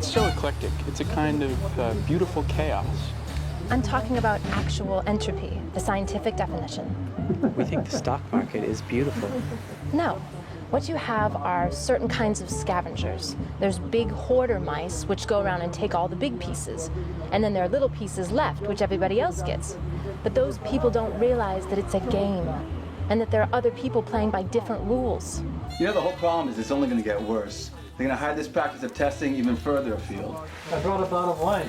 It's so eclectic. It's a kind of beautiful chaos. I'm talking about actual entropy, the scientific definition. We think the stock market is beautiful. No. What you have are certain kinds of scavengers. There's big hoarder mice, which go around and take all the big pieces. And then there are little pieces left, which everybody else gets. But those people don't realize that it's a game, and that there are other people playing by different rules. You know, the whole problem is it's only going to get worse. They're going to hide this practice of testing even further afield. I brought a bottle of wine.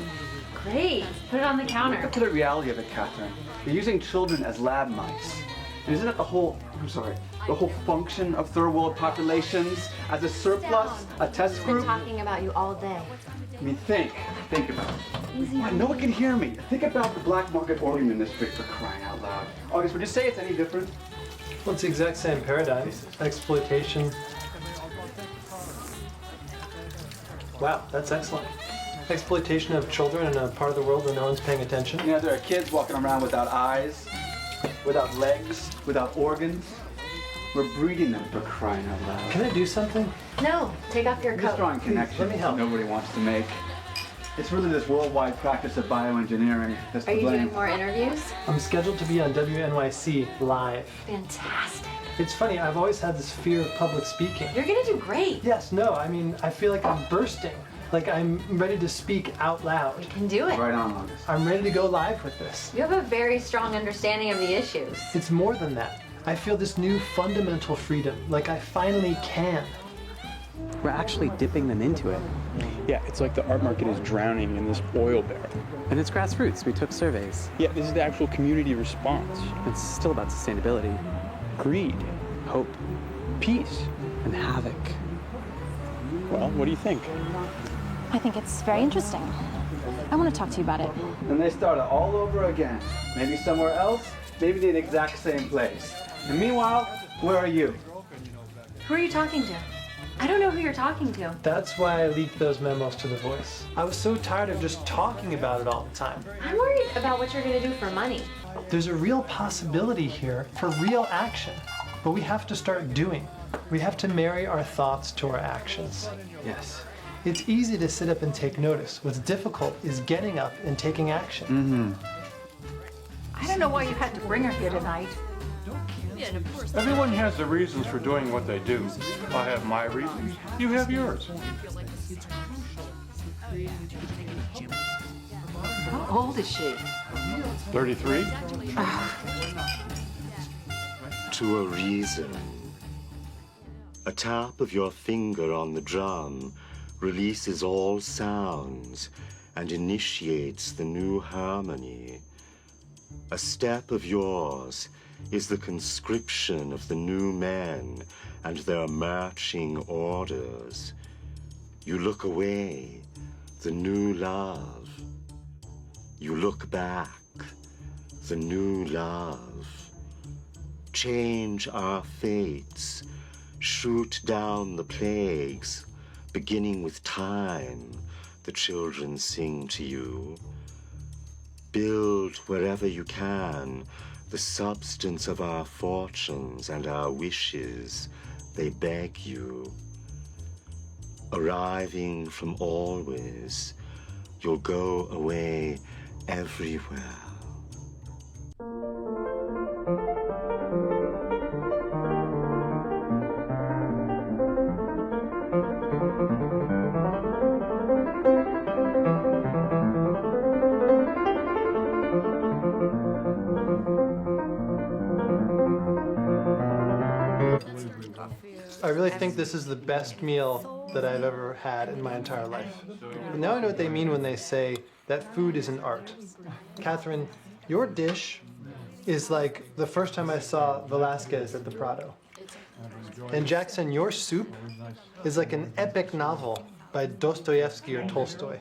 Great. Put it on the counter. Look at the reality of it, Catherine. You're using children as lab mice. And isn't that the whole function of third world populations? As a surplus, a test I've group? been talking about you all day. I mean, think about it. No one can hear me. Think about the black market organ industry, for crying out loud. August, would you say it's any different? Well, it's the exact same paradigm. Exploitation. Wow, that's excellent. Exploitation of children in a part of the world where no one's paying attention. You know, there are kids walking around without eyes, without legs, without organs. We're breeding them, for crying out loud. Can I do something? No, take off your I'm coat. just drawing connections Let me help. nobody wants to make. It's really this worldwide practice of bioengineering that's Are to you blame. doing more interviews? I'm scheduled to be on WNYC live. Fantastic. It's funny, I've always had this fear of public speaking. You're gonna do great. Yes, no, I mean, I feel like I'm bursting. Like I'm ready to speak out loud. You can do it. Right on, August. I'm ready to go live with this. You have a very strong understanding of the issues. It's more than that. I feel this new fundamental freedom, like I finally can. We're actually dipping them into it. Yeah, it's like the art market is drowning in this oil barrel. And it's grassroots. We took surveys. Yeah, this is the actual community response. It's still about sustainability, Greed, hope, peace. and havoc. Well, what do you think? I think it's very interesting. I want to talk to you about it. And they start it all over again. Maybe somewhere else, maybe the exact same place. And meanwhile, where are you? Who are you talking to? I don't know who you're talking to. That's why I leaked those memos to The Voice. I was so tired of just talking about it all the time. I'm worried about what you're gonna do for money. There's a real possibility here for real action, but we have to start doing. We have to marry our thoughts to our actions. Yes. It's easy to sit up and take notice. What's difficult is getting up and taking action. I don't know why you had to bring her here tonight. Everyone has their reasons for doing what they do. I have my reasons. You have yours. How old is she? 33? To a reason. A tap of your finger on the drum releases all sounds and initiates the new harmony. A step of yours is the conscription of the new men and their marching orders. You look away, the new love. You look back, the new love. Change our fates, shoot down the plagues, beginning with time, the children sing to you. Build wherever you can the substance of our fortunes and our wishes, they beg you. Arriving from always, you'll go away everywhere. I really think this is the best meal that I've ever had in my entire life. And now I know what they mean when they say that food is an art. Catherine, your dish is like the first time I saw Velázquez at the Prado. And Jackson, your soup is like an epic novel by Dostoevsky or Tolstoy.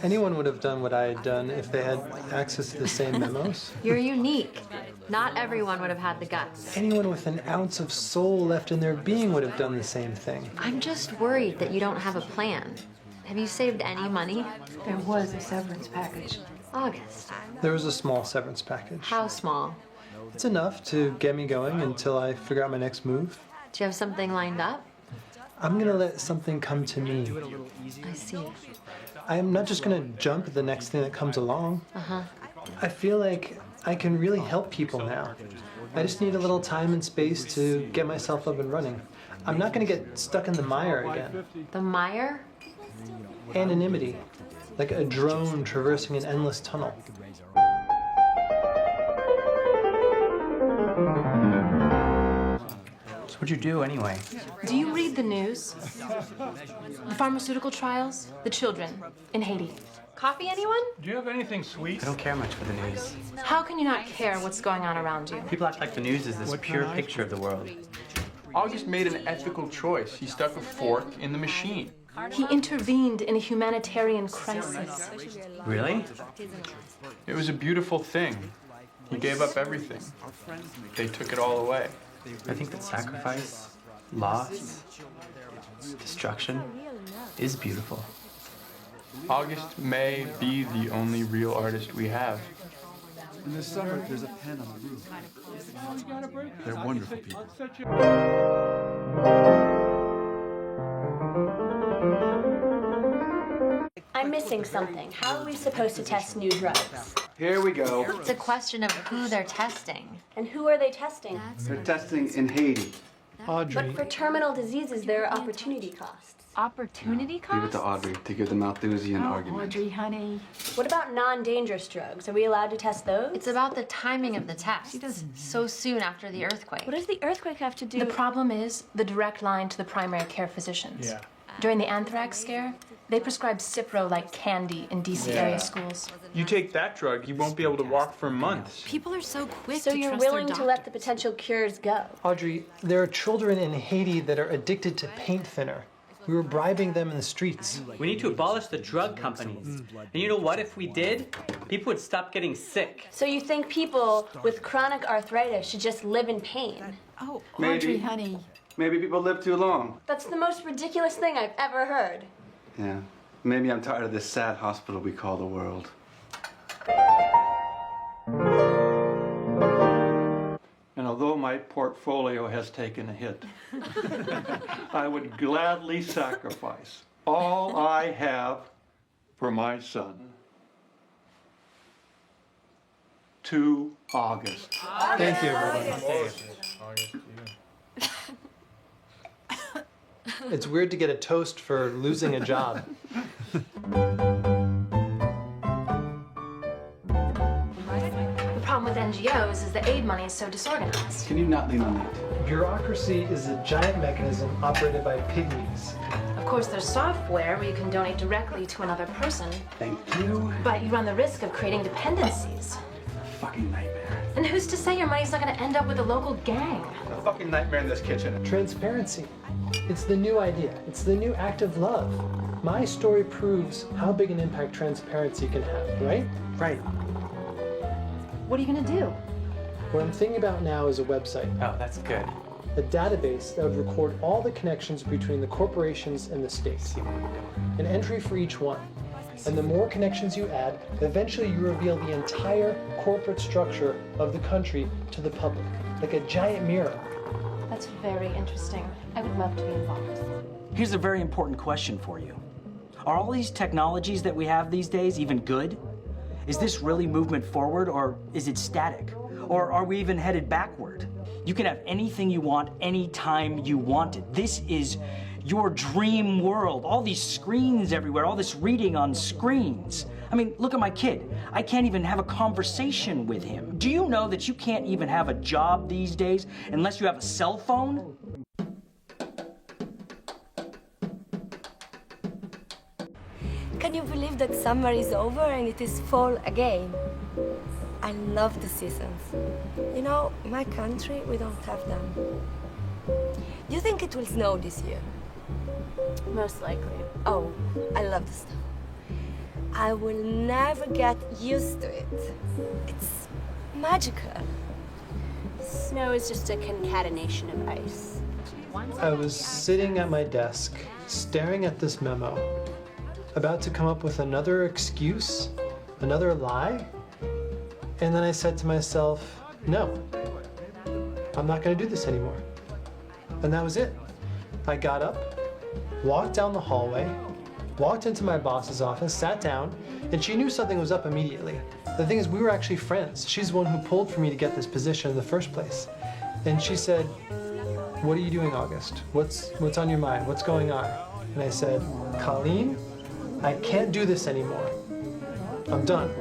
Anyone would have done what I had done if they had access to the same memos. You're unique. Not everyone would have had the guts. Anyone with an ounce of soul left in their being would have done the same thing. I'm just worried that you don't have a plan. Have you saved any money? There was a severance package. August. There was a small severance package. How small? It's enough to get me going until I figure out my next move. Do you have something lined up? I'm gonna let something come to me. I see. I'm not just gonna jump at the next thing that comes along. I feel like I can really help people now. I just need a little time and space to get myself up and running. I'm not gonna get stuck in the mire again. The mire? Anonymity, like a drone traversing an endless tunnel. So what'd you do anyway? Do you read the news? The pharmaceutical trials? The children in Haiti. Coffee, anyone? Do you have anything sweet? I don't care much for the news. How can you not care what's going on around you? People act like the news is this pure picture of the world. August made an ethical choice. He stuck a fork in the machine. He intervened in a humanitarian crisis. Really? It was a beautiful thing. He gave up everything. They took it all away. I think that sacrifice, loss, destruction is beautiful. August may be the only real artist we have. In the summer, there's a pen on the roof. They're wonderful people. I'm missing something. How are we supposed to test new drugs? Here we go. It's a question of who they're testing. And who are they testing? They're testing in Haiti. Audrey, But for terminal diseases, there are opportunity costs. Opportunity Leave it cost? to Audrey to give the Malthusian argument. Audrey, honey. What about non-dangerous drugs? Are we allowed to test those? It's about the timing of the test. So soon after the earthquake. What does the earthquake have to do? The problem is the direct line to the primary care physicians. During the anthrax scare, they prescribed Cipro like candy in DC area schools. You take that drug, you won't be able to walk for months. People are so quick So to you're trust their willing to let the potential cures go? Audrey, there are children in Haiti that are addicted to paint thinner. We were bribing them in the streets. We need to abolish the drug companies. And you know what? If we did, people would stop getting sick. So you think people with chronic arthritis should just live in pain? Oh, Maybe. Audrey, honey. Maybe people live too long. That's the most ridiculous thing I've ever heard. Yeah. Maybe I'm tired of this sad hospital we call the world. And although my portfolio has taken a hit, I would gladly sacrifice all I have for my son. To August. Thank you, everyone. It's weird to get a toast for losing a job. The problem with NGOs is the aid money is so disorganized. Can you not lean on that? Bureaucracy is a giant mechanism operated by pygmies. Of course, there's software where you can donate directly to another person, Thank you. but you run the risk of creating dependencies. Fucking nightmare. And who's to say your money's not going to end up with a local gang? A fucking nightmare in this kitchen. Transparency. It's the new idea. It's the new act of love. My story proves how big an impact transparency can have, right? Right. What are you going to do? What I'm thinking about now is a website, Oh, that's good. a database that would record all the connections between the corporations and the state. An entry for each one. And the more connections you add, eventually you reveal the entire corporate structure of the country to the public, like a giant mirror. That's very interesting. I would love to be involved. Here's a very important question for you. Are all these technologies that we have these days even good? Is this really movement forward, or is it static? Or are we even headed backward? You can have anything you want anytime you want it. This is your dream world. All these screens everywhere, all this reading on screens. I mean, look at my kid. I can't even have a conversation with him. Do you know that you can't even have a job these days unless you have a cell phone? Can you believe that summer is over and it is fall again? I love the seasons. You know, my country, we don't have them. Do you think it will snow this year? Most likely. Oh, I love the snow. I will never get used to it. It's magical. Snow is just a concatenation of ice. I was sitting at my desk, staring at this memo, about to come up with another excuse, Another lie? And then I said to myself, no, I'm not going to do this anymore. And that was it. I got up, walked down the hallway, walked into my boss's office, sat down, and she knew something was up immediately. The thing is, we were actually friends. She's the one who pulled for me to get this position in the first place. And she said, what are you doing, August? What's on your mind? What's going on? And I said, Colleen, I can't do this anymore. I'm done.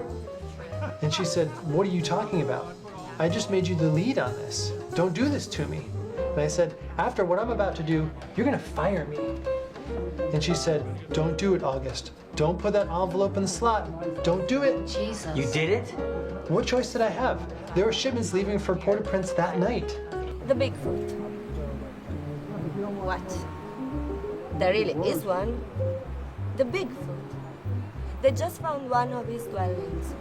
And she said, what are you talking about? I just made you the lead on this. Don't do this to me. And I said, after what I'm about to do, you're gonna fire me. And she said, don't do it, August. Don't put that envelope in the slot. Don't do it. Jesus. You did it? What choice did I have? There were shipments leaving for Port-au-Prince that night. The Bigfoot. What? There really is one. The Bigfoot. They just found one of his dwellings,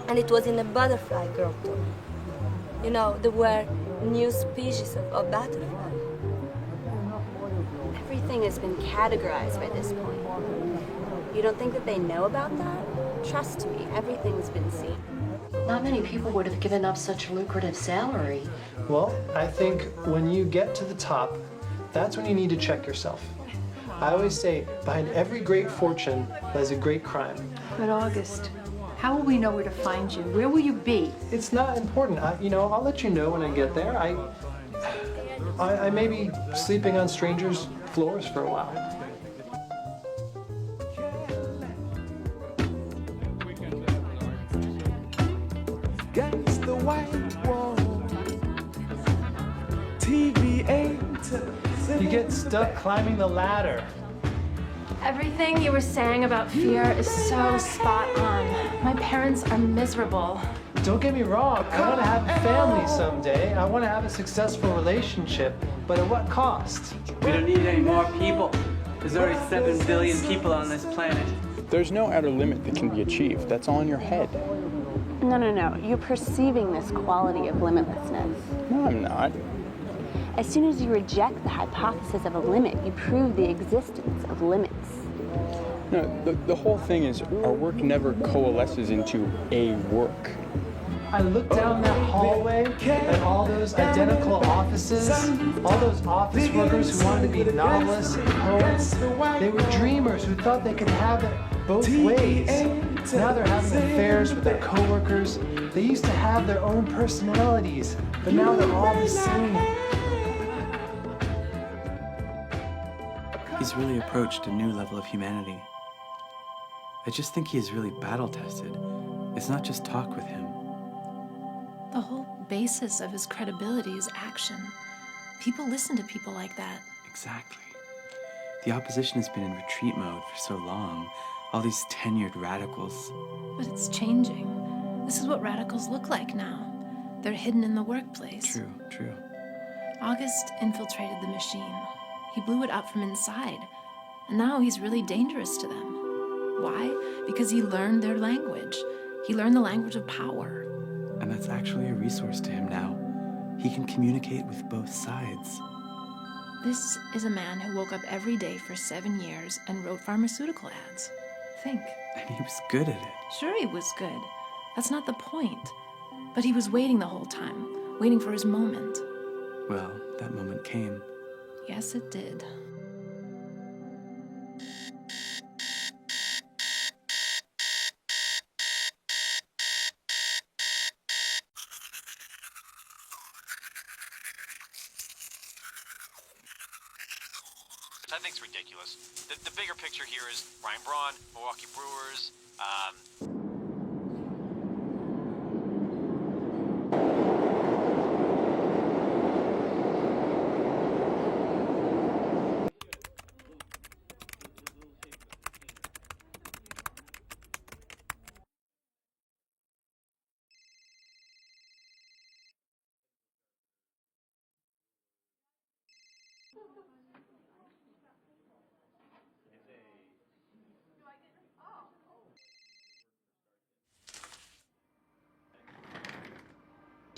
and it was in a butterfly grotto. You know, there were new species of butterfly. Everything has been categorized by this point. You don't think that they know about that? Trust me, everything's been seen. Not many people would have given up such a lucrative salary. Well, I think when you get to the top, that's when you need to check yourself. I always say, behind every great fortune lies a great crime. But August, how will we know where to find you? Where will you be? It's not important. I'll let you know when I get there. I may be sleeping on strangers' floors for a while. Against the white wall, TV ain't. You get stuck climbing the ladder. Everything you were saying about fear is so spot on. My parents are miserable. Don't get me wrong, I want to have a family someday. I want to have a successful relationship, but at what cost? We don't need any more people. There's already 7 billion people on this planet. There's no outer limit that can be achieved. That's all in your head. No. You're perceiving this quality of limitlessness. No, I'm not. As soon as you reject the hypothesis of a limit, you prove the existence of limits. No, the whole thing is our work never coalesces into a work. I looked down that hallway at all those identical offices, all those office workers who wanted to be novelists and poets. They were dreamers who thought they could have it both ways. Now they're having affairs with their coworkers. They used to have their own personalities, but now they're all the same. He's really approached a new level of humanity. I just think he is really battle-tested. It's not just talk with him. The whole basis of his credibility is action. People listen to people like that. Exactly. The opposition has been in retreat mode for so long. All these tenured radicals. But it's changing. This is what radicals look like now. They're hidden in the workplace. True. August infiltrated the machine. He blew it up from inside. And now he's really dangerous to them. Why? Because he learned their language. He learned the language of power. And that's actually a resource to him now. He can communicate with both sides. This is a man who woke up every day for 7 years and wrote pharmaceutical ads. Think. And he was good at it. Sure, he was good. That's not the point. But he was waiting the whole time, waiting for his moment. Well, that moment came. Yes, it did. I think it's ridiculous. The bigger picture here is Ryan Braun, Milwaukee Brewers,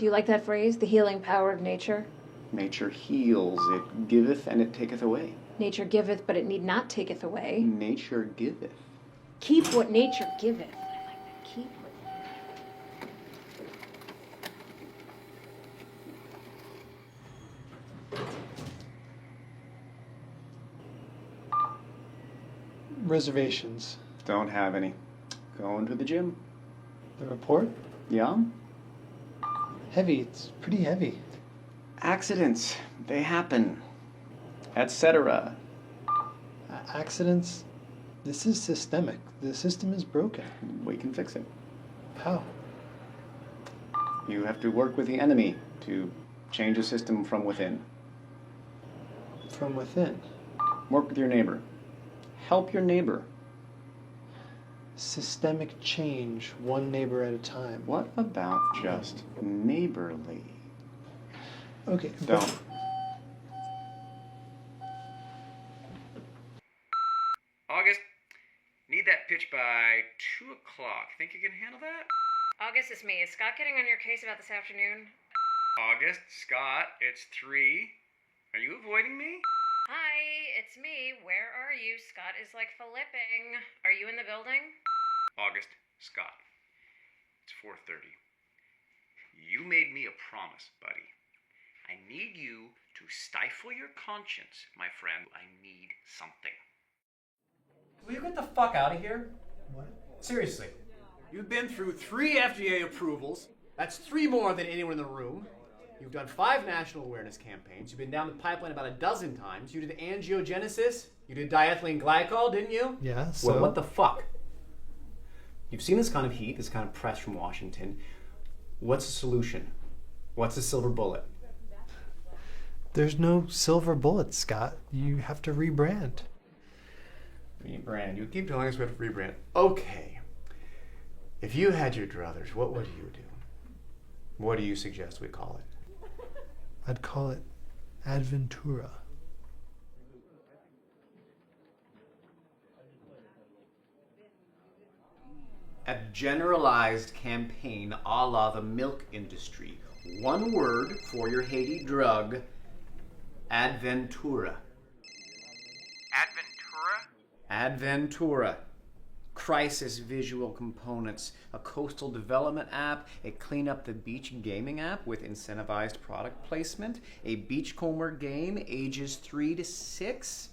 Do you like that phrase, the healing power of nature? Nature heals, it giveth and it taketh away. Nature giveth, but it need not taketh away. Nature giveth. Keep what nature giveth. I like that. Keep what Reservations. Don't have any. Going to the gym. The report? Yeah? Heavy. It's pretty heavy. Accidents. They happen. Etc. Accidents? This is systemic. The system is broken. We can fix it. How? You have to work with the enemy to change a system from within. From within? Work with your neighbor. Help your neighbor. Systemic change, one neighbor at a time. What about just neighborly? Okay. Don't. August, need that pitch by 2 o'clock. Think you can handle that? August, it's me. Is Scott getting on your case about this afternoon? August, Scott, it's 3. Are you avoiding me? Hi, it's me. Where are you? Scott is like flipping. Are you in the building? August, Scott, it's 4:30. You made me a promise, buddy. I need you to stifle your conscience, my friend. I need something. Will you get the fuck out of here? What? Seriously. You've been through 3 FDA approvals. That's 3 more than anyone in the room. You've done 5 national awareness campaigns. You've been down the pipeline about a dozen times. You did angiogenesis. You did diethylene glycol, didn't you? Yeah, so? Well, what the fuck? You've seen this kind of heat, this kind of press from Washington. What's the solution? What's the silver bullet? There's no silver bullet, Scott. You have to rebrand. Rebrand. You keep telling us we have to rebrand. Okay. If you had your druthers, what would you do? What do you suggest we call it? I'd call it Adventura. A generalized campaign a la the milk industry. One word for your Haiti drug, Adventura. Adventura? Adventura. Crisis visual components, a coastal development app, a clean up the beach gaming app with incentivized product placement, a beachcomber game ages 3 to 6,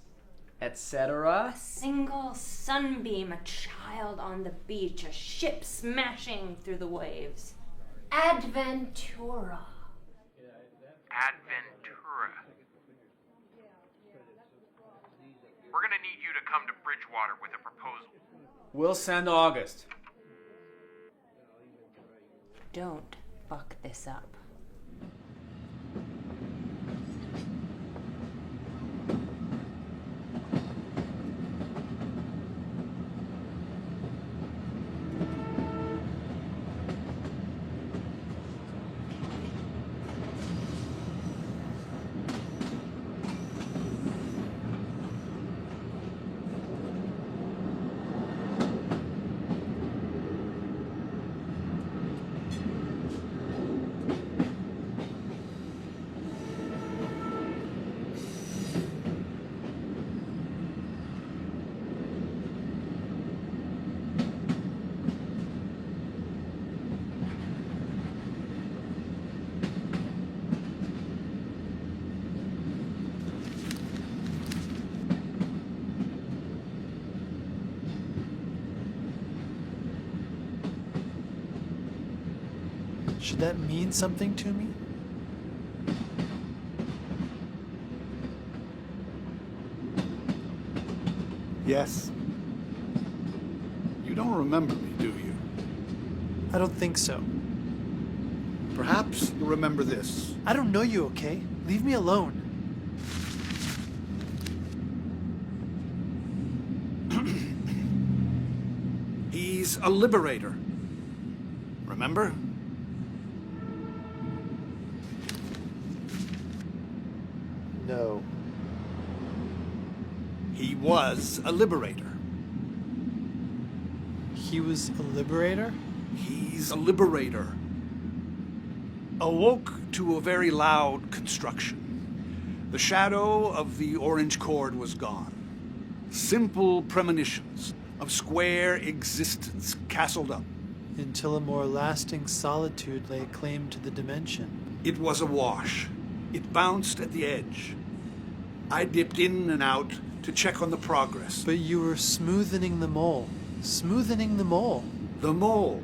etc. A single sunbeam, a child on the beach, a ship smashing through the waves. Adventura. Adventura. We're gonna need you to come to Bridgewater with a proposal. We'll send August. Don't fuck this up. Should that mean something to me? Yes. You don't remember me, do you? I don't think so. Perhaps you'll remember this. I don't know you, okay? Leave me alone. He's a liberator. Remember? No. He was a liberator. He was a liberator? He's a liberator. Awoke to a very loud construction. The shadow of the orange cord was gone. Simple premonitions of square existence castled up. Until a more lasting solitude lay claim to the dimension. It was awash. It bounced at the edge. I dipped in and out to check on the progress. But you were smoothening the mole. Smoothening the mole. The mole.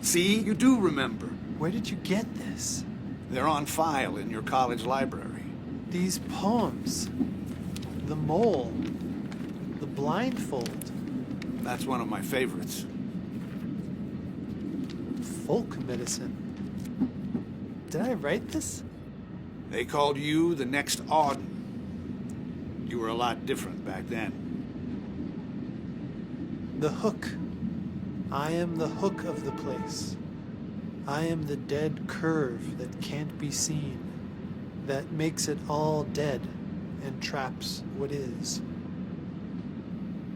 See, you do remember. Where did you get this? They're on file in your college library. These poems. The mole. The blindfold. That's one of my favorites. Folk medicine. Did I write this? They called you the next Auden. You were a lot different back then. The hook. I am the hook of the place. I am the dead curve that can't be seen, that makes it all dead and traps what is.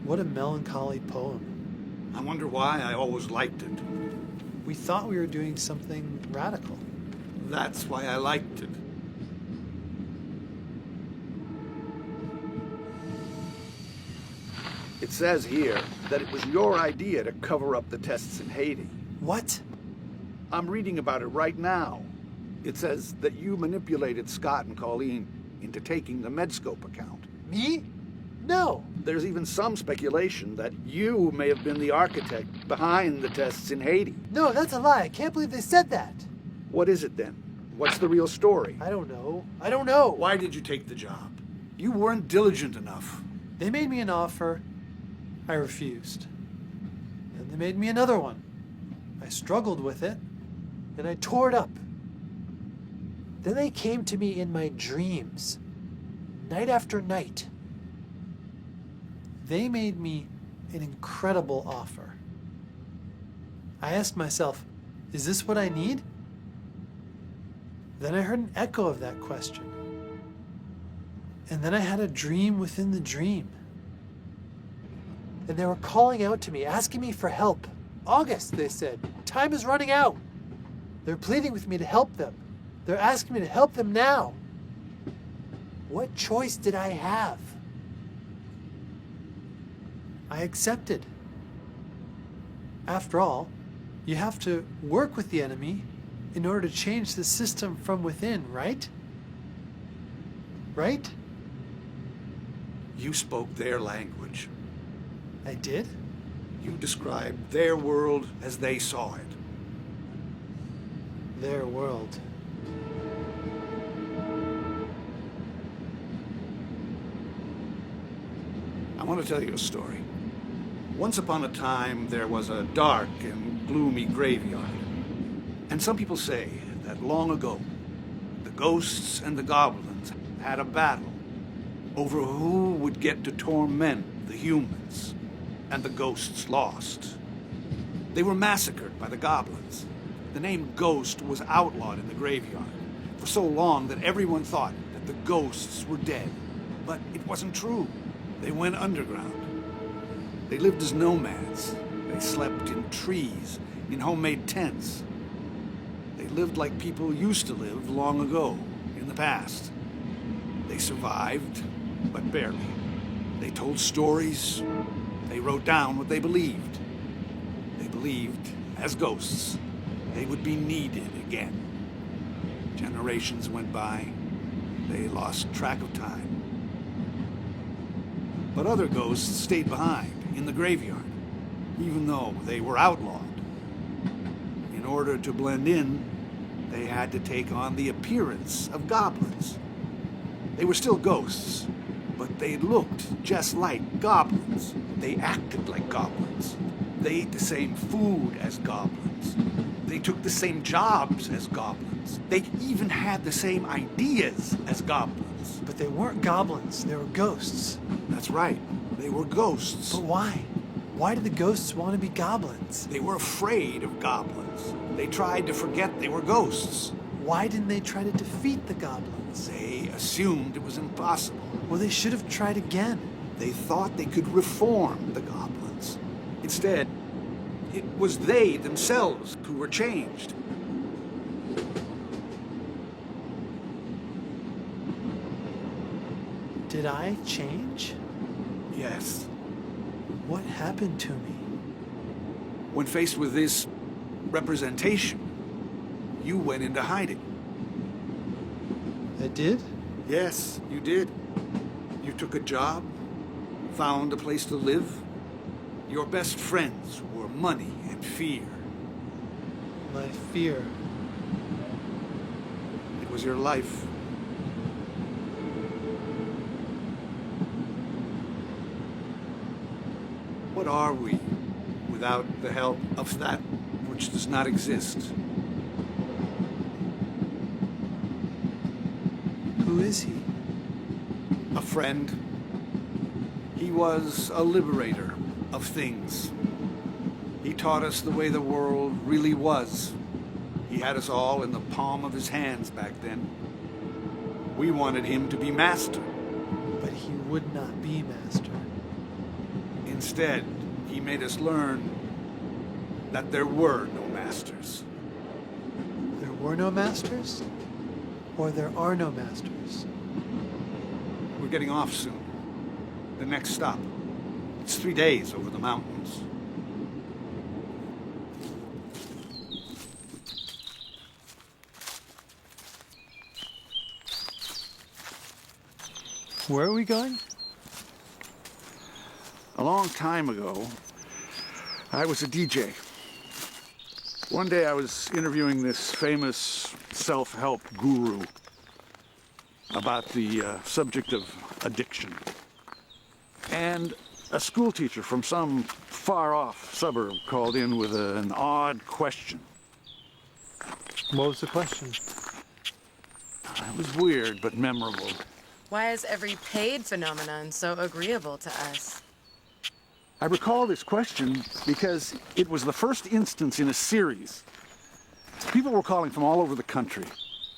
What a melancholy poem. I wonder why I always liked it. We thought we were doing something radical. That's why I liked it. It says here that it was your idea to cover up the tests in Haiti. What? I'm reading about it right now. It says that you manipulated Scott and Colleen into taking the Medscope account. Me? No. There's even some speculation that you may have been the architect behind the tests in Haiti. No, that's a lie. I can't believe they said that. What is it then? What's the real story? I don't know. I don't know. Why did you take the job? You weren't diligent enough. They made me an offer. I refused. Then they made me another one. I struggled with it, and I tore it up. Then they came to me in my dreams, night after night. They made me an incredible offer. I asked myself, is this what I need? Then I heard an echo of that question. And then I had a dream within the dream. And they were calling out to me, asking me for help. August, they said, time is running out. They're pleading with me to help them. They're asking me to help them now. What choice did I have? I accepted. After all, you have to work with the enemy in order to change the system from within, right? Right? You spoke their language. I did? You described their world as they saw it. Their world. I want to tell you a story. Once upon a time, there was a dark and gloomy graveyard. And some people say that long ago, the ghosts and the goblins had a battle over who would get to torment the humans, and the ghosts lost. They were massacred by the goblins. The name ghost was outlawed in the graveyard for so long that everyone thought that the ghosts were dead. But it wasn't true. They went underground. They lived as nomads. They slept in trees, in homemade tents. They lived like people used to live long ago, in the past. They survived, but barely. They told stories. They wrote down what they believed. They believed, as ghosts, they would be needed again. Generations went by. They lost track of time. But other ghosts stayed behind, in the graveyard, even though they were outlawed. In order to blend in, they had to take on the appearance of goblins. They were still ghosts, but they looked just like goblins. They acted like goblins. They ate the same food as goblins. They took the same jobs as goblins. They even had the same ideas as goblins. But they weren't goblins, they were ghosts. That's right, they were ghosts. But why? Why did the ghosts want to be goblins? They were afraid of goblins. They tried to forget they were ghosts. Why didn't they try to defeat the goblins? They assumed it was impossible. Well, they should have tried again. They thought they could reform the goblins. Instead, it was they themselves who were changed. Did I change? Yes. What happened to me? When faced with this representation, you went into hiding. I did? Yes, you did. You took a job, found a place to live. Your best friends were money and fear. My fear. It was your life. What are we without the help of that which does not exist? Who is he? A friend. He was a liberator of things. He taught us the way the world really was. He had us all in the palm of his hands back then. We wanted him to be master. But he would not be master. Instead, he made us learn that there were no masters. There were no masters? Or there are no masters? We're getting off soon. The next stop. It's 3 days over the mountains. Where are we going? A long time ago, I was a DJ. One day I was interviewing this famous self-help guru about the subject of addiction. And a school teacher from some far-off suburb called in with an odd question. What was the question? It was weird, but memorable. Why is every paid phenomenon so agreeable to us? I recall this question because it was the first instance in a series. People were calling from all over the country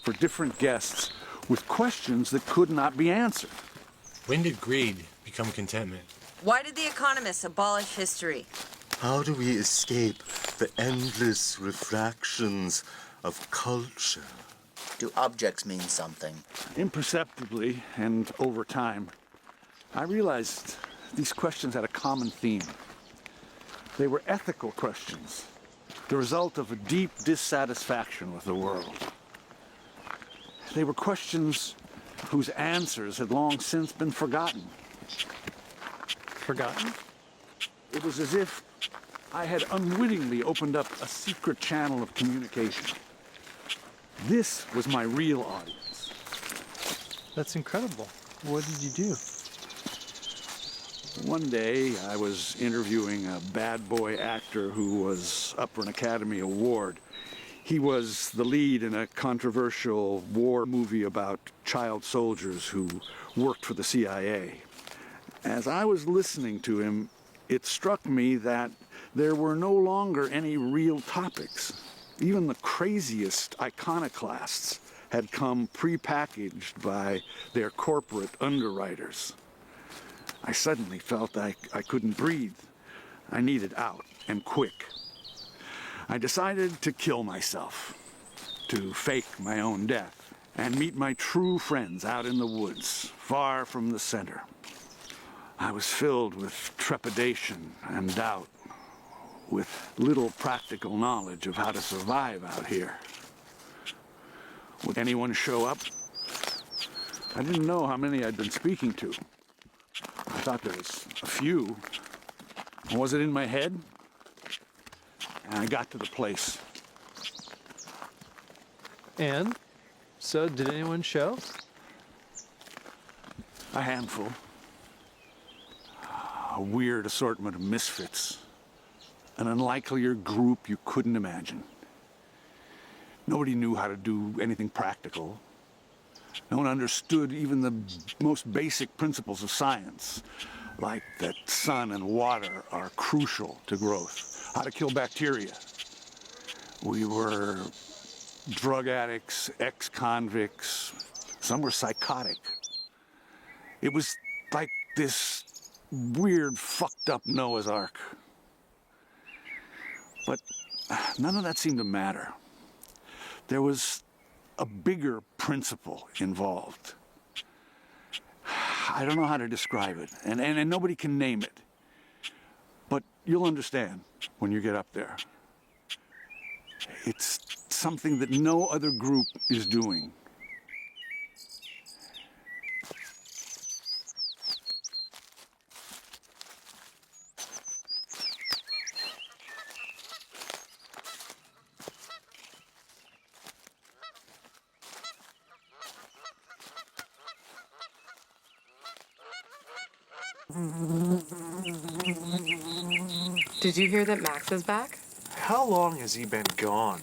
for different guests with questions that could not be answered. When did greed become contentment? Why did the economists abolish history? How do we escape the endless refractions of culture? Do objects mean something? Imperceptibly and over time, I realized these questions had a common theme. They were ethical questions, the result of a deep dissatisfaction with the world. They were questions whose answers had long since been forgotten. Forgotten? It was as if I had unwittingly opened up a secret channel of communication. This was my real audience. That's incredible. What did you do? One day, I was interviewing a bad boy actor who was up for an Academy Award. He was the lead in a controversial war movie about child soldiers who worked for the CIA. As I was listening to him, it struck me that there were no longer any real topics. Even the craziest iconoclasts had come prepackaged by their corporate underwriters. I suddenly felt I couldn't breathe. I needed out, and quick. I decided to kill myself, to fake my own death, and meet my true friends out in the woods, far from the center. I was filled with trepidation and doubt, with little practical knowledge of how to survive out here. Would anyone show up? I didn't know how many I'd been speaking to. I thought there was a few. Was it in my head? And I got to the place. And? So, did anyone show? A handful. A weird assortment of misfits. An unlikelier group you couldn't imagine. Nobody knew how to do anything practical. No one understood even the most basic principles of science, like that sun and water are crucial to growth, how to kill bacteria. We were drug addicts, ex-convicts. Some were psychotic. It was like this weird, fucked up Noah's Ark. But none of that seemed to matter. There was a bigger principle involved. I don't know how to describe it, and nobody can name it. But you'll understand when you get up there. It's something that no other group is doing. Did you hear that Max is back? How long has he been gone?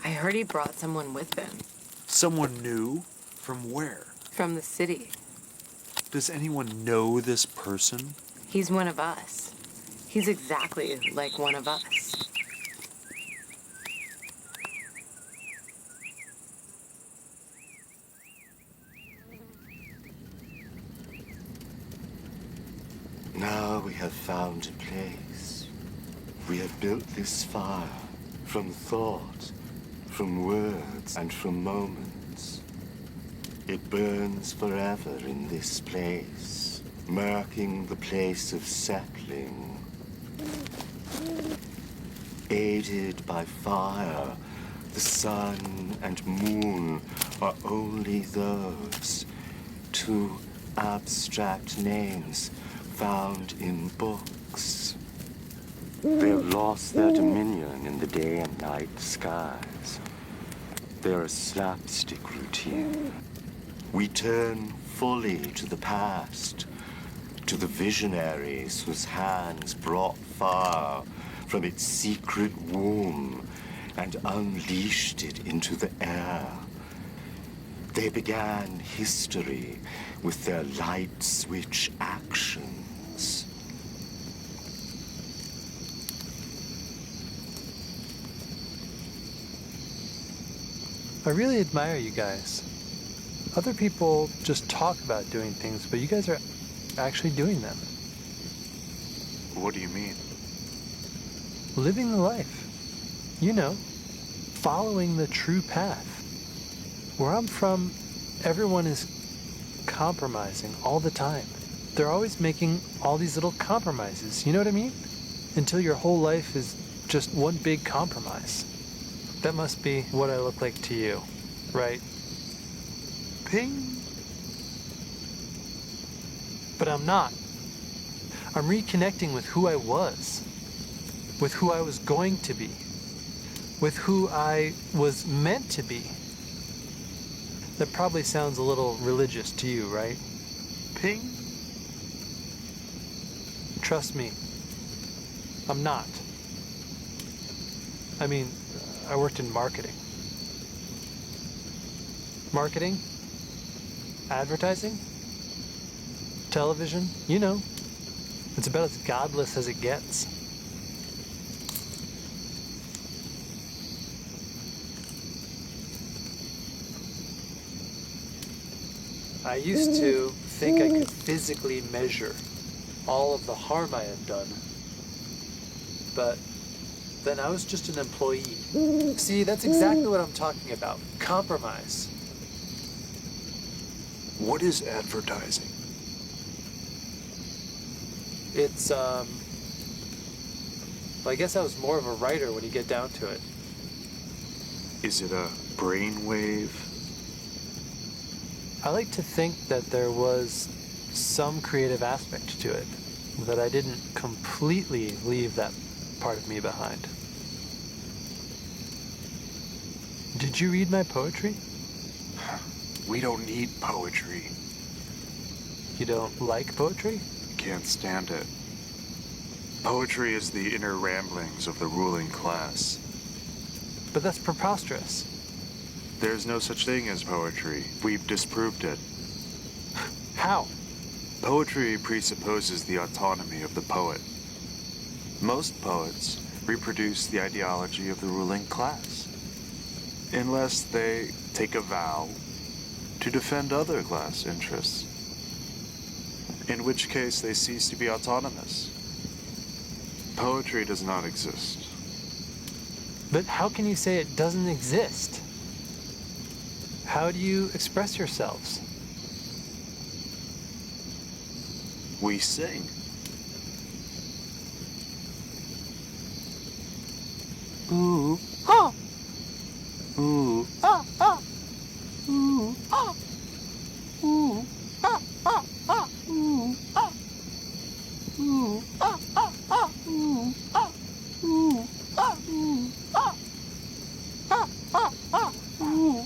I heard he brought someone with him. Someone new? From where? From the city. Does anyone know this person? He's one of us. He's exactly like one of us. Now we have found a place. We have built this fire from thought, from words, and from moments. It burns forever in this place, marking the place of settling. Aided by fire, the sun and moon are only those, two abstract names found in books. They have lost their dominion in the day and night skies. They're a slapstick routine. We turn fully to the past, to the visionaries whose hands brought fire from its secret womb and unleashed it into the air. They began history with their light switch actions. I really admire you guys. Other people just talk about doing things, but you guys are actually doing them. What do you mean? Living the life. You know, following the true path. Where I'm from, everyone is compromising all the time. They're always making all these little compromises, you know what I mean? Until your whole life is just one big compromise. That must be what I look like to you, right? Ping. But I'm not. I'm reconnecting with who I was, with who I was going to be, with who I was meant to be. That probably sounds a little religious to you, right? Ping. Trust me, I'm not. I mean, I worked in marketing. Marketing? Advertising? Television? You know. It's about as godless as it gets. I used to think I could physically measure all of the harm I had done. But then I was just an employee. See, that's exactly what I'm talking about. Compromise. What is advertising? It's, well, I guess I was more of a writer when you get down to it. Is it a brainwave? I like to think that there was some creative aspect to it, that I didn't completely leave that part of me behind. Did you read my poetry? We don't need poetry. You don't like poetry? Can't stand it. Poetry is the inner ramblings of the ruling class. But that's preposterous. There's no such thing as poetry. We've disproved it. How? Poetry presupposes the autonomy of the poet. Most poets reproduce the ideology of the ruling class, unless they take a vow to defend other class interests, in which case they cease to be autonomous. Poetry does not exist. But how can you say it doesn't exist? How do you express yourselves? We sing. Ooh. Ah. Ooh. Ah. Ah. Ooh. Ah. Ooh. Ah. Ah. Ah. Ooh. Ah. Ooh. Ah. Ah. Ah. Ooh. Ah. Ooh. Ah. Ooh. Ah. Ah. Ah. Ah. Ooh.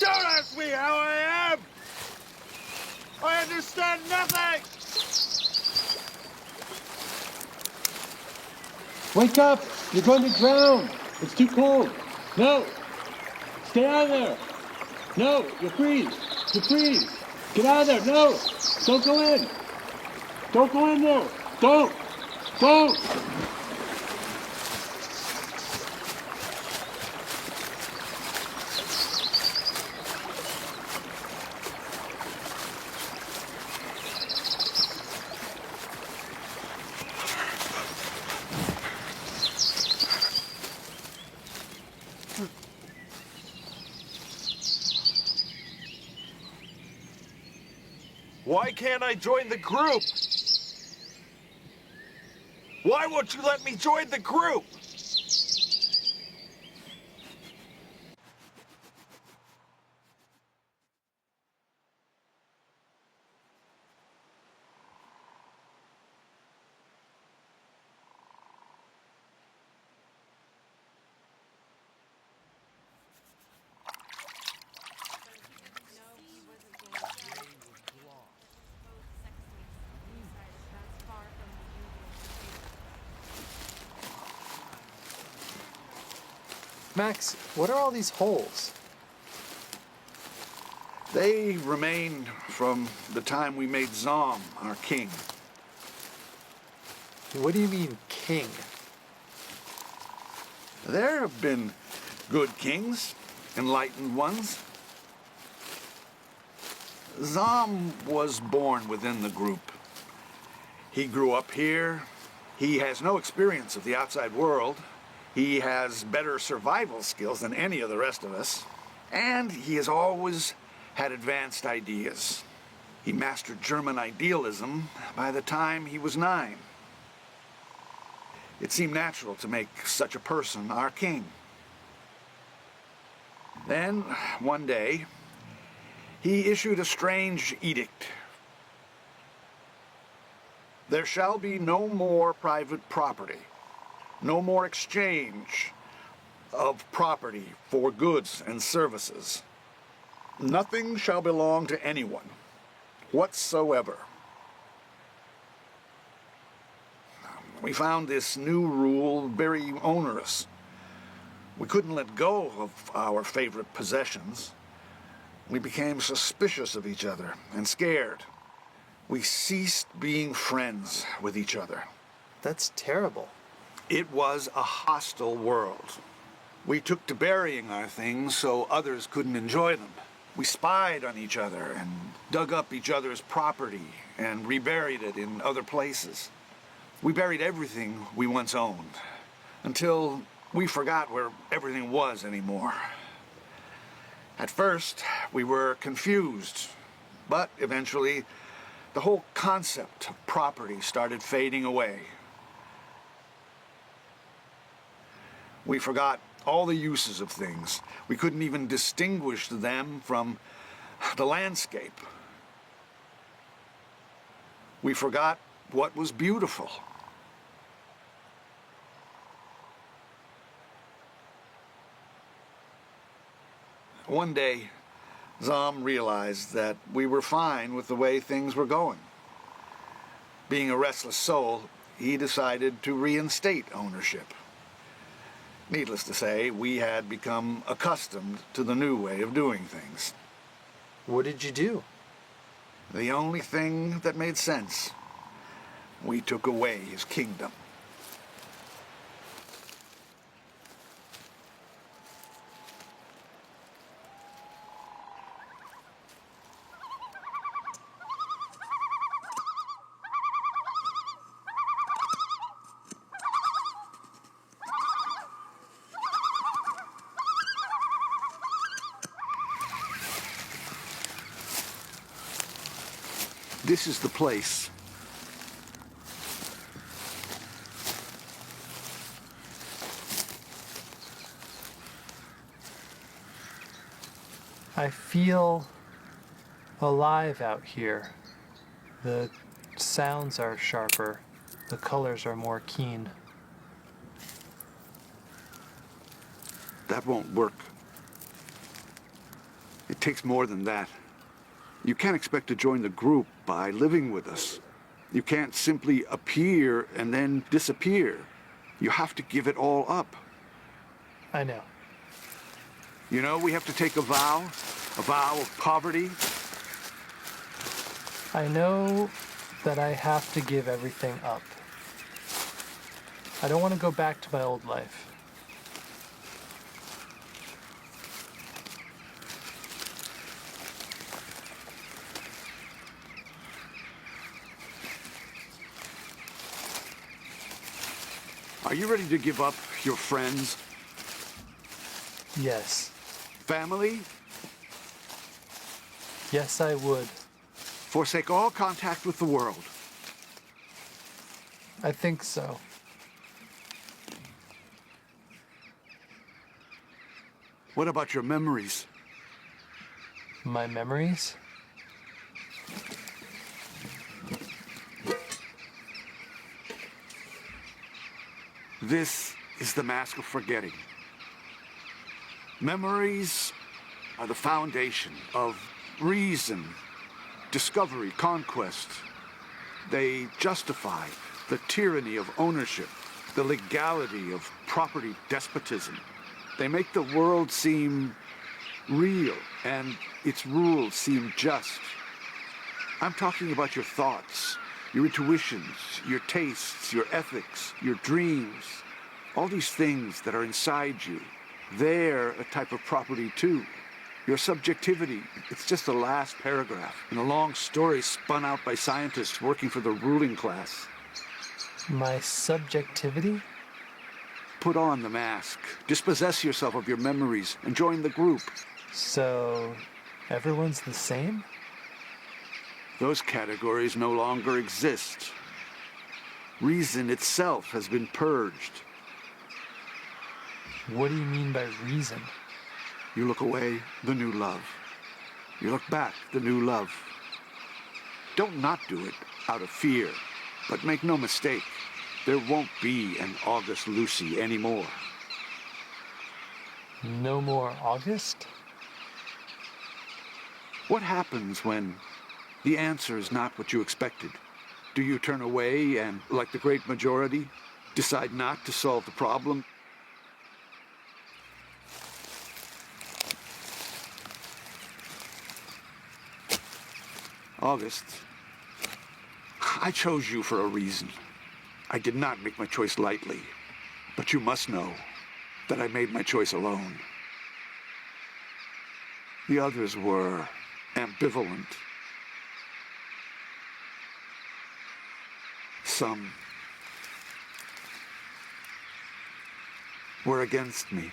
Don't ask me how I am! I understand nothing! Wake up! You're going to drown! It's too cold! No! Stay out of there! No! You'll freeze! You'll freeze! Get out of there! No! Don't go in! Don't go in there! Don't! Don't! Why can't I join the group? Why won't you let me join the group? Max, what are all these holes? They remain from the time we made Zom our king. What do you mean, king? There have been good kings, enlightened ones. Zom was born within the group. He grew up here. He has no experience of the outside world. He has better survival skills than any of the rest of us. And he has always had advanced ideas. He mastered German idealism by the time he was 9. It seemed natural to make such a person our king. Then, one day, he issued a strange edict. There shall be no more private property. No more exchange of property for goods and services. Nothing shall belong to anyone, whatsoever. We found this new rule very onerous. We couldn't let go of our favorite possessions. We became suspicious of each other and scared. We ceased being friends with each other. That's terrible. It was a hostile world. We took to burying our things so others couldn't enjoy them. We spied on each other and dug up each other's property and reburied it in other places. We buried everything we once owned until we forgot where everything was anymore. At first, we were confused, but eventually the whole concept of property started fading away. We forgot all the uses of things. We couldn't even distinguish them from the landscape. We forgot what was beautiful. One day, Zom realized that we were fine with the way things were going. Being a restless soul, he decided to reinstate ownership. Needless to say, we had become accustomed to the new way of doing things. What did you do? The only thing that made sense. We took away his kingdom. This is the place. I feel alive out here. The sounds are sharper. The colors are more keen. That won't work. It takes more than that. You can't expect to join the group by living with us. You can't simply appear and then disappear. You have to give it all up. I know. You know, we have to take a vow of poverty. I know that I have to give everything up. I don't want to go back to my old life. Are you ready to give up your friends? Yes. Family? Yes, I would. Forsake all contact with the world. I think so. What about your memories? My memories? This is the mask of forgetting. Memories are the foundation of reason, discovery, conquest. They justify the tyranny of ownership, the legality of property despotism. They make the world seem real and its rules seem just. I'm talking about your thoughts, your intuitions, your tastes, your ethics, your dreams. All these things that are inside you, they're a type of property too. Your subjectivity, it's just the last paragraph in a long story spun out by scientists working for the ruling class. My subjectivity? Put on the mask, dispossess yourself of your memories, and join the group. So, everyone's the same? Those categories no longer exist. Reason itself has been purged. What do you mean by reason? You look away, the new love. You look back, the new love. Don't not do it out of fear, but make no mistake, there won't be an August Lucey anymore. No more August? What happens when the answer is not what you expected? Do you turn away and, like the great majority, decide not to solve the problem? August, I chose you for a reason. I did not make my choice lightly, but you must know that I made my choice alone. The others were ambivalent. Some were against me.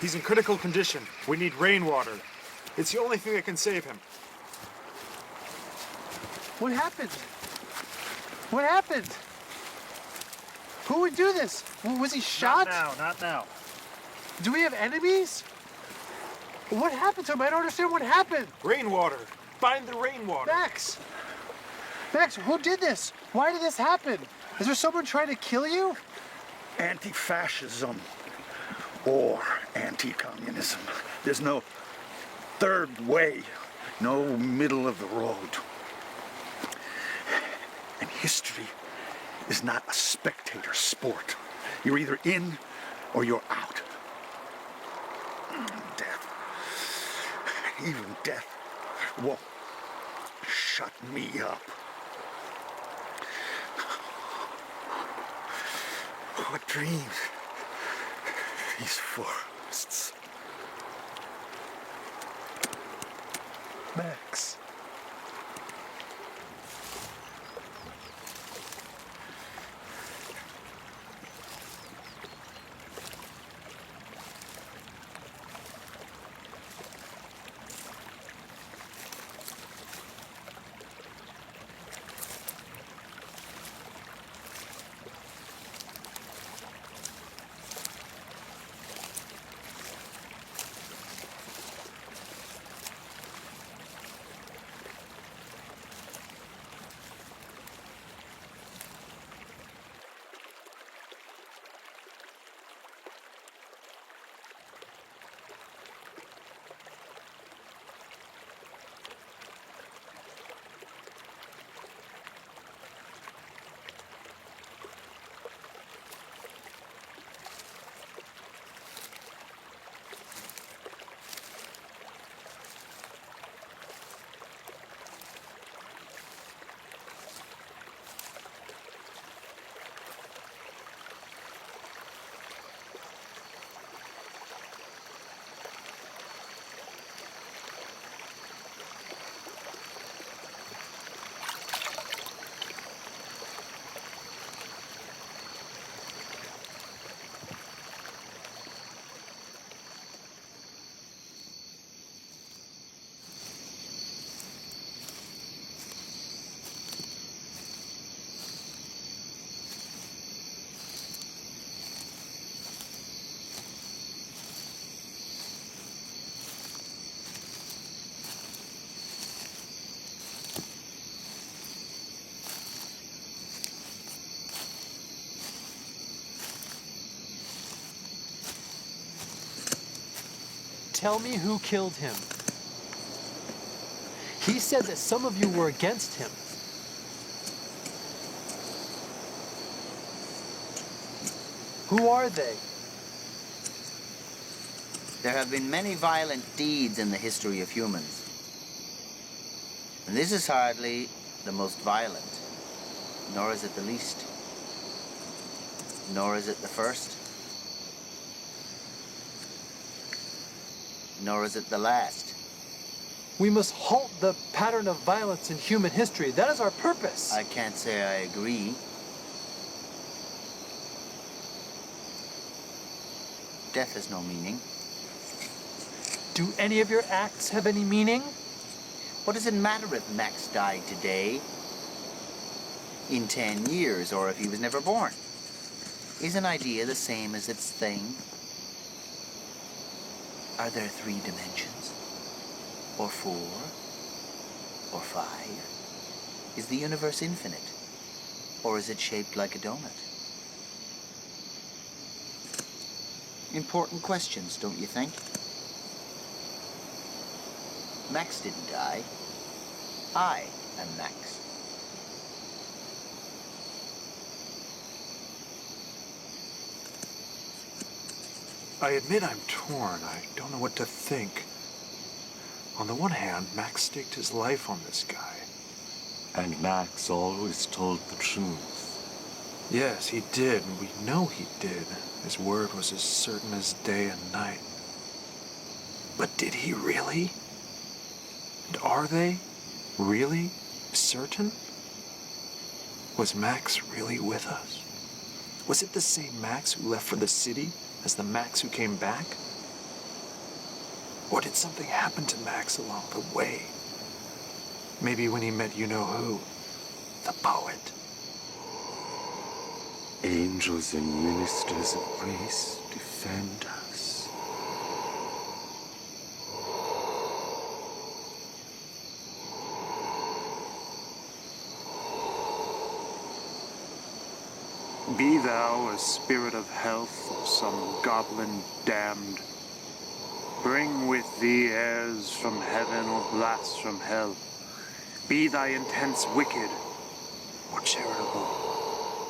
He's in critical condition. We need rainwater. It's the only thing that can save him. What happened? What happened? Who would do this? Was he shot? Not now. Do we have enemies? What happened to him? I don't understand what happened. Rainwater. Find the rainwater. Max! Max, who did this? Why did this happen? Is there someone trying to kill you? Anti-fascism or anti-communism. There's no third way, no middle of the road. And history is not a spectator sport. You're either in or you're out. Death, even death, won't shut me up. What dreams these forests. Max. Tell me who killed him. He said that some of you were against him. Who are they? There have been many violent deeds in the history of humans. And this is hardly the most violent, nor is it the least, nor is it the first, nor is it the last. We must halt the pattern of violence in human history. That is our purpose. I can't say I agree. Death has no meaning. Do any of your acts have any meaning? What does it matter if Max died today, in 10 years, or if he was never born? Is an idea the same as its thing? Are there 3 dimensions? Or 4? Or 5? Is the universe infinite? Or is it shaped like a donut? Important questions, don't you think? Max didn't die. I am Max. I admit I'm torn. I don't know what to think. On the one hand, Max staked his life on this guy. And Max always told the truth. Yes, he did, and we know he did. His word was as certain as day and night. But did he really? And are they really certain? Was Max really with us? Was it the same Max who left for the city as the Max who came back? Or did something happen to Max along the way? Maybe when he met you-know-who, the poet. Angels and ministers of grace defend us. Be thou a spirit of health or some goblin damned. Bring with thee airs from heaven or blasts from hell. Be thy intents wicked or charitable.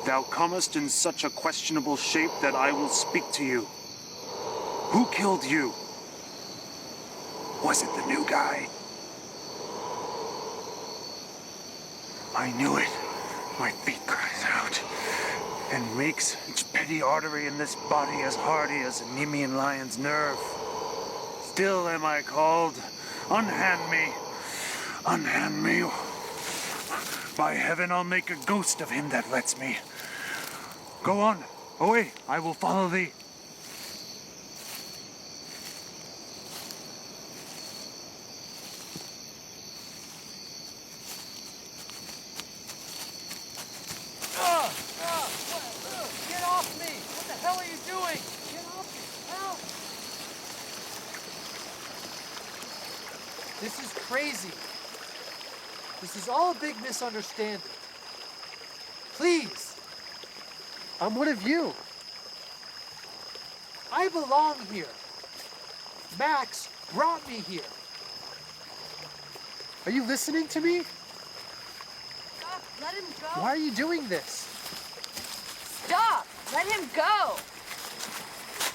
Thou comest in such a questionable shape that I will speak to you. Who killed you? Was it the new guy? I knew it. My feet cries out and makes each petty artery in this body as hardy as a Nemean lion's nerve. Still am I called. Unhand me. Unhand me. By heaven, I'll make a ghost of him that lets me. Go on. Away. I will follow thee. Get off me! What the hell are you doing? Get off me! Help! This is crazy. This is all a big misunderstanding. Please. I'm one of you. I belong here. Max brought me here. Are you listening to me? Stop! Let him go! Why are you doing this? Stop! Let him go!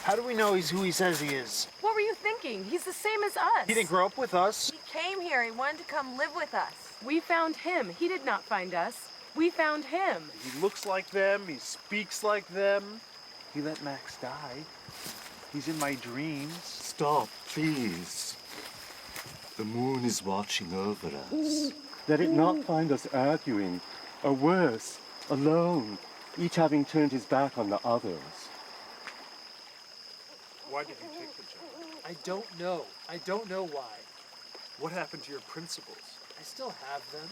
How do we know he's who he says he is? What were you thinking? He's the same as us. He didn't grow up with us. He came here. He wanted to come live with us. We found him. He did not find us. We found him. He looks like them. He speaks like them. He let Max die. He's in my dreams. Stop, please. The moon is watching over us. Let it not find us arguing, or worse, alone, each having turned his back on the others. Why did you take the job? I don't know. I don't know why. What happened to your principles? I still have them.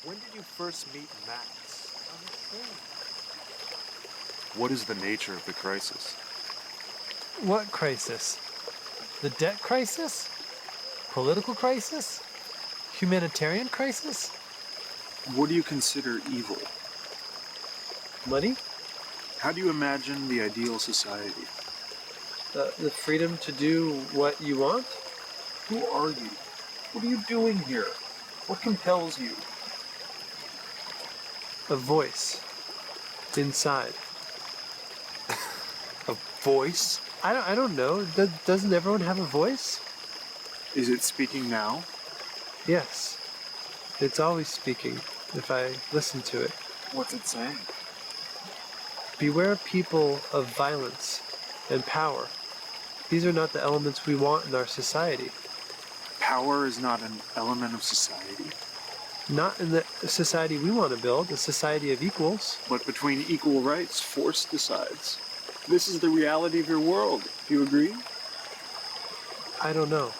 When did you first meet Max? I'm afraid. What is the nature of the crisis? What crisis? The debt crisis? Political crisis? Humanitarian crisis? What do you consider evil? Money? How do you imagine the ideal society? The freedom to do what you want? Who are you? What are you doing here? What compels you? A voice. Inside. A voice? I don't know. Doesn't everyone have a voice? Is it speaking now? Yes. It's always speaking, if I listen to it. What's it saying? Beware people of violence and power. These are not the elements we want in our society. Power is not an element of society. Not in the society we want to build, a society of equals. But between equal rights, force decides. This is the reality of your world. Do you agree? I don't know.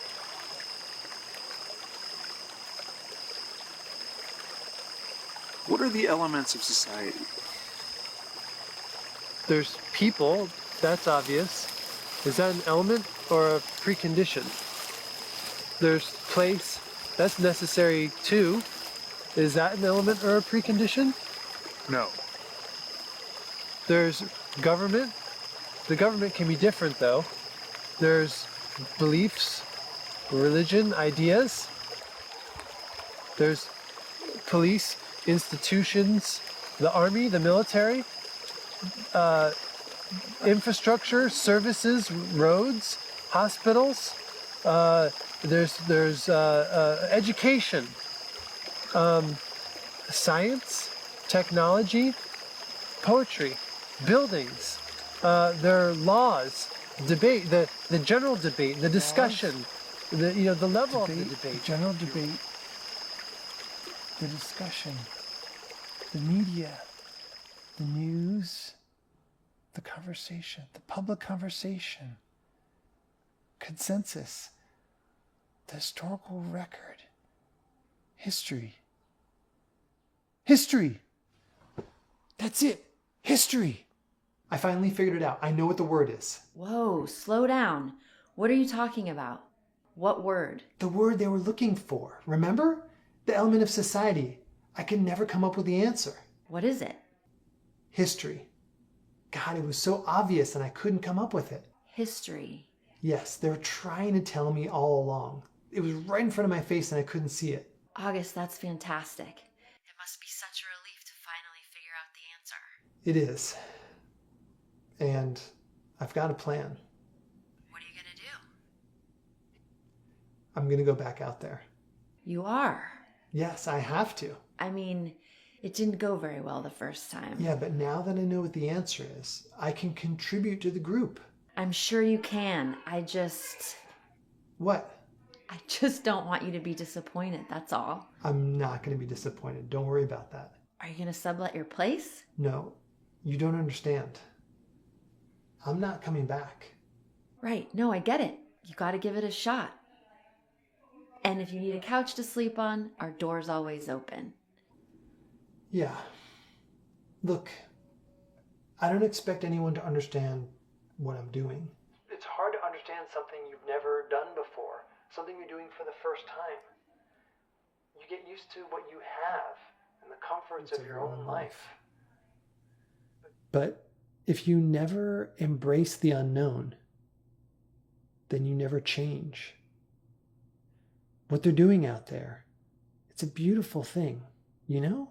What are the elements of society? There's people, that's obvious. Is that an element or a precondition? There's place, that's necessary too. Is that an element or a precondition? No. There's government. The government can be different though. There's beliefs, religion, ideas. There's police, institutions, the army, the military, infrastructure, services, roads, hospitals. There's education, science, technology, poetry, buildings. There are laws, debate, the general debate, the discussion, the level of the debate. The general debate, the discussion, the media, the news, the conversation, the public conversation, consensus, The historical record. History. History! That's it. History! I finally figured it out. I know what the word is. Whoa, slow down. What are you talking about? What word? The word they were looking for. Remember? The element of society. I could never come up with the answer. What is it? History. God, it was so obvious and I couldn't come up with it. History. Yes, they were trying to tell me all along. It was right in front of my face and I couldn't see it. August, that's fantastic. It must be such a relief to finally figure out the answer. It is. And I've got a plan. What are you going to do? I'm going to go back out there. You are? Yes, I have to. I mean, it didn't go very well the first time. Yeah, but now that I know what the answer is, I can contribute to the group. I'm sure you can. I just... What? I just don't want you to be disappointed, that's all. I'm not going to be disappointed. Don't worry about that. Are you going to sublet your place? No, you don't understand. I'm not coming back. Right, no, I get it. You got to give it a shot. And if you need a couch to sleep on, our door's always open. Yeah. Look, I don't expect anyone to understand what I'm doing. It's hard to understand something you've never done before, something you're doing for the first time. You get used to what you have and the comforts of your own life. But if you never embrace the unknown, then you never change. What they're doing out there, it's a beautiful thing, you know?